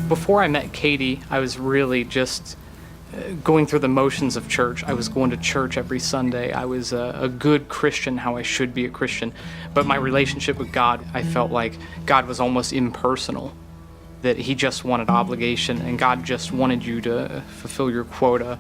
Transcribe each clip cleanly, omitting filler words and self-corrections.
Before I met Katie, I was really just going through the motions of church. I was going to church every Sunday. I was a good Christian, how I should be a Christian. But my relationship with God, I felt like God was almost impersonal, that he just wanted obligation, and God just wanted you to fulfill your quota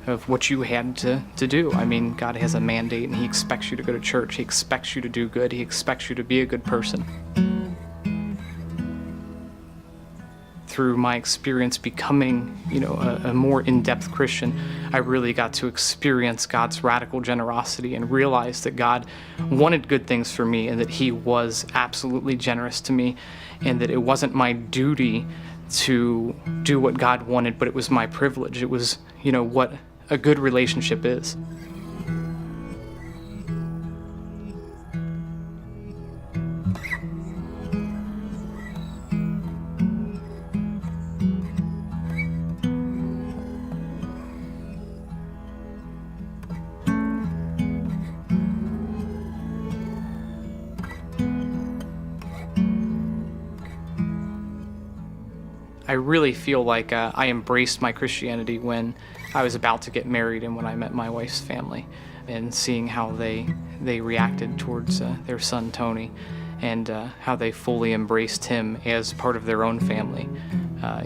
of what you had to do. I mean, God has a mandate, and he expects you to go to church. He expects you to do good. He expects you to be a good person. Through my experience becoming, a more in-depth Christian, I really got to experience God's radical generosity and realize that God wanted good things for me and that he was absolutely generous to me, and that it wasn't my duty to do what God wanted, but it was my privilege. It was, what a good relationship is. I really feel like I embraced my Christianity when I was about to get married and when I met my wife's family, and seeing how they reacted towards their son Tony, and how they fully embraced him as part of their own family,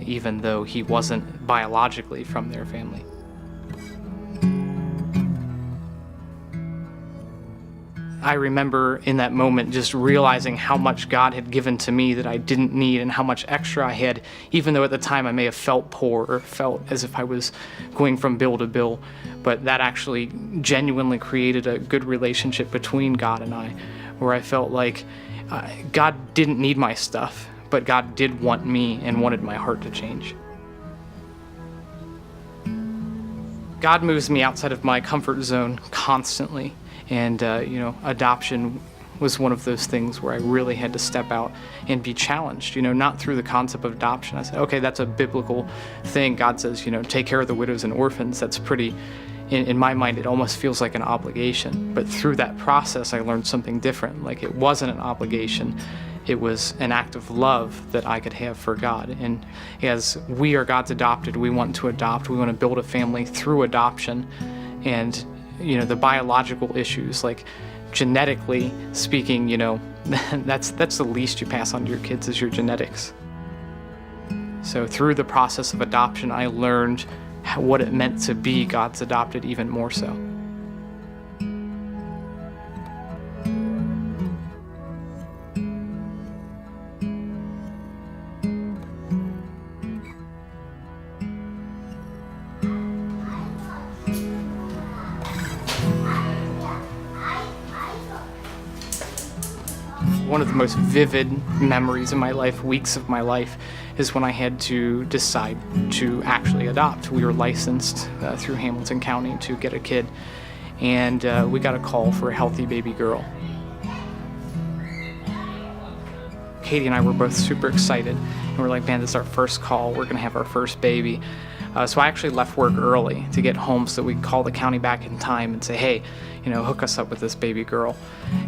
even though he wasn't biologically from their family. I remember in that moment just realizing how much God had given to me that I didn't need, and how much extra I had, even though at the time I may have felt poor or felt as if I was going from bill to bill. But that actually genuinely created a good relationship between God and I, where I felt like God didn't need my stuff, but God did want me and wanted my heart to change. God moves me outside of my comfort zone constantly. And, adoption was one of those things where I really had to step out and be challenged, not through the concept of adoption. I said, okay, that's a biblical thing. God says, take care of the widows and orphans. That's pretty, in my mind, it almost feels like an obligation. But through that process, I learned something different. Like, it wasn't an obligation. It was an act of love that I could have for God. And as we are God's adopted, we want to adopt. We want to build a family through adoption. And the biological issues, like genetically speaking, that's the least you pass on to your kids is your genetics. So through the process of adoption, I learned what it meant to be God's adopted even more so. One of the most vivid memories of my life, weeks of my life, is when I had to decide to actually adopt. We were licensed through Hamilton County to get a kid, and we got a call for a healthy baby girl. Katie and I were both super excited, and we're like, man, this is our first call. We're gonna have our first baby. So I actually left work early to get home so we could call the county back in time and say, hey, hook us up with this baby girl.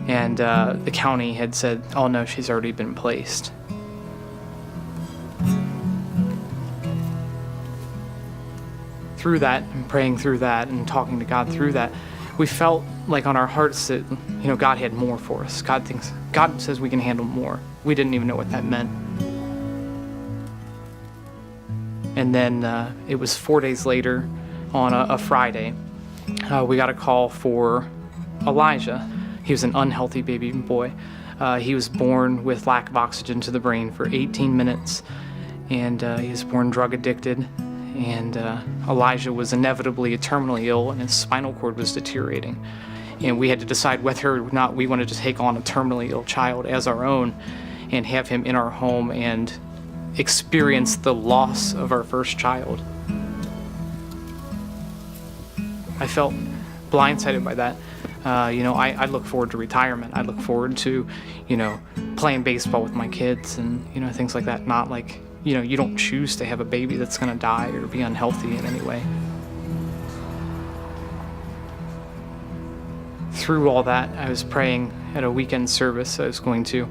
And the county had said, oh no, she's already been placed. Through that, and praying through that, and talking to God through that, we felt like on our hearts that, God had more for us. God says we can handle more. We didn't even know what that meant. And then it was 4 days later, on a Friday, we got a call for Elijah. He was an unhealthy baby boy. He was born with lack of oxygen to the brain for 18 minutes, and he was born drug addicted. And Elijah was inevitably terminally ill, and his spinal cord was deteriorating. And we had to decide whether or not we wanted to take on a terminally ill child as our own and have him in our home and experience the loss of our first child. I felt blindsided by that. I look forward to retirement. I look forward to, playing baseball with my kids and, things like that. Not like, you don't choose to have a baby that's gonna die or be unhealthy in any way. Through all that, I was praying at a weekend service I was going to,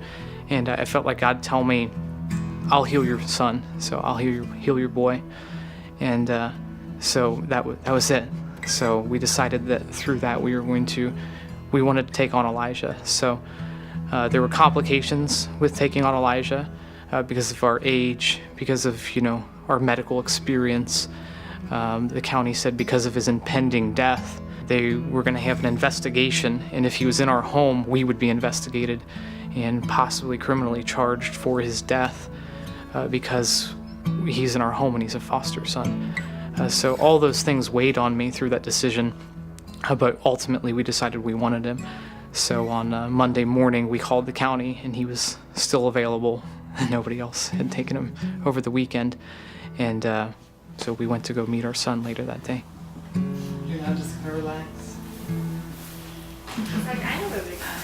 and I felt like God tell me, I'll heal your son, so I'll heal your boy. And so that was it. So we decided that through that we wanted to take on Elijah. So there were complications with taking on Elijah because of our age, because of our medical experience. The county said because of his impending death, they were going to have an investigation, and if he was in our home, we would be investigated and possibly criminally charged for his death because he's in our home and he's a foster son. So all those things weighed on me through that decision, but ultimately we decided we wanted him. So on Monday morning, we called the county, and he was still available. Nobody else had taken him over the weekend, and so we went to go meet our son later that day. You're not just gonna relax? He's like, I know where we got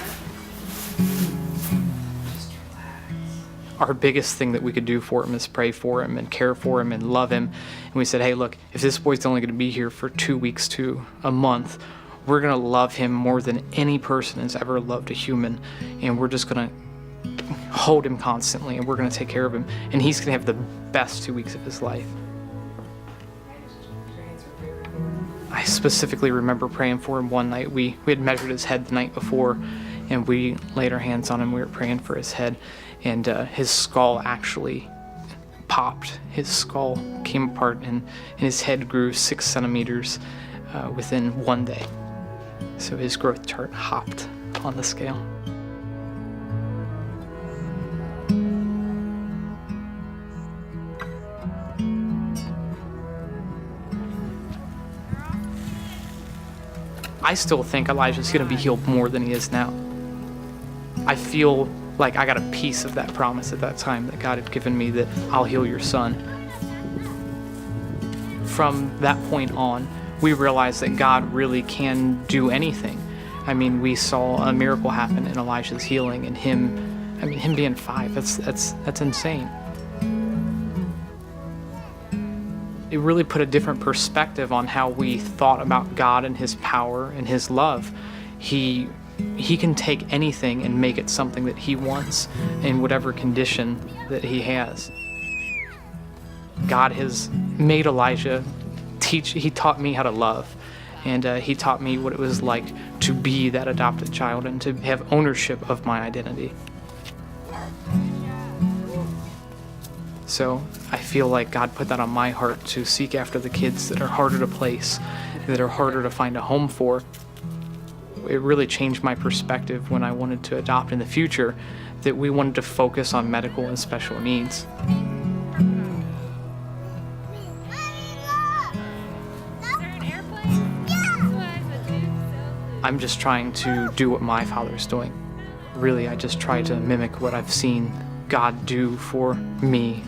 Just relax. Our biggest thing that we could do for him is pray for him and care for him and love him. And we said, hey, look, if this boy's only going to be here for 2 weeks to a month, we're going to love him more than any person has ever loved a human. And we're just going to hold him constantly, and we're going to take care of him. And he's going to have the best 2 weeks of his life. I specifically remember praying for him one night. We had measured his head the night before, and we laid our hands on him. We were praying for his head, and his skull actually popped. His skull came apart, and his head grew 6 centimeters within 1 day. So his growth chart hopped on the scale. I still think Elijah's going to be healed more than he is now. I feel like I got a piece of that promise at that time that God had given me, that I'll heal your son. From that point on, we realized that God really can do anything. I mean, we saw a miracle happen in Elijah's healing, and him being 5, that's insane. It really put a different perspective on how we thought about God and his power and his love. He can take anything and make it something that he wants in whatever condition that he has. God has made Elijah he taught me how to love, and he taught me what it was like to be that adopted child and to have ownership of my identity. So I feel like God put that on my heart to seek after the kids that are harder to place, that are harder to find a home for. It really changed my perspective when I wanted to adopt in the future, that we wanted to focus on medical and special needs. I'm just trying to do what my father's doing. Really, I just try to mimic what I've seen God do for me,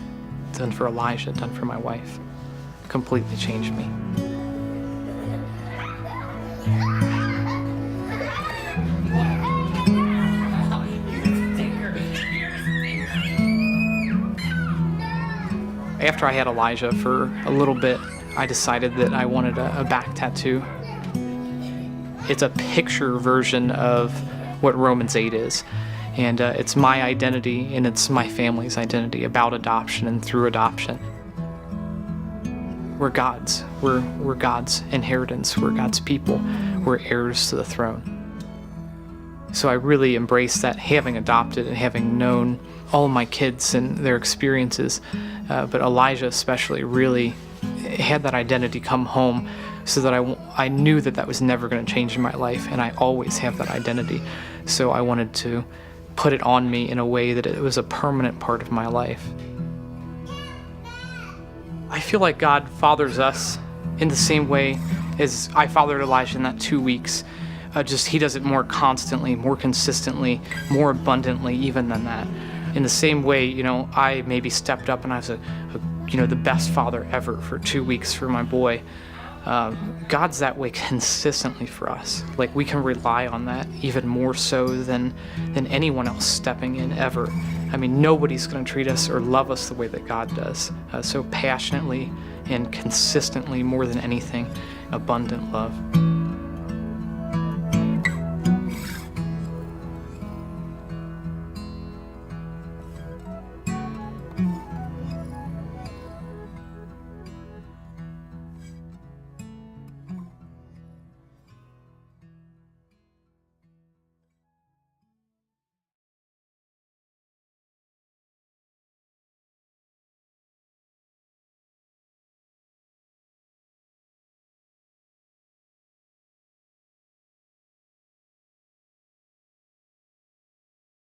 done for Elijah, done for my wife. Completely changed me. After I had Elijah for a little bit, I decided that I wanted a back tattoo. It's a picture version of what Romans 8 is. And it's my identity, and it's my family's identity about adoption and through adoption. We're God's. We're God's inheritance. We're God's people. We're heirs to the throne. So I really embrace that, having adopted and having known all of my kids and their experiences. But Elijah especially really had that identity come home, so that I knew that was never going to change in my life, and I always have that identity. So I wanted to put it on me in a way that it was a permanent part of my life. I feel like God fathers us in the same way as I fathered Elijah in that 2 weeks. Just he does it more constantly, more consistently, more abundantly even than that. In the same way, I maybe stepped up and I was the best father ever for 2 weeks for my boy. God's that way consistently for us. Like, we can rely on that even more so than anyone else stepping in ever. I mean, nobody's going to treat us or love us the way that God does. So passionately and consistently, more than anything, abundant love.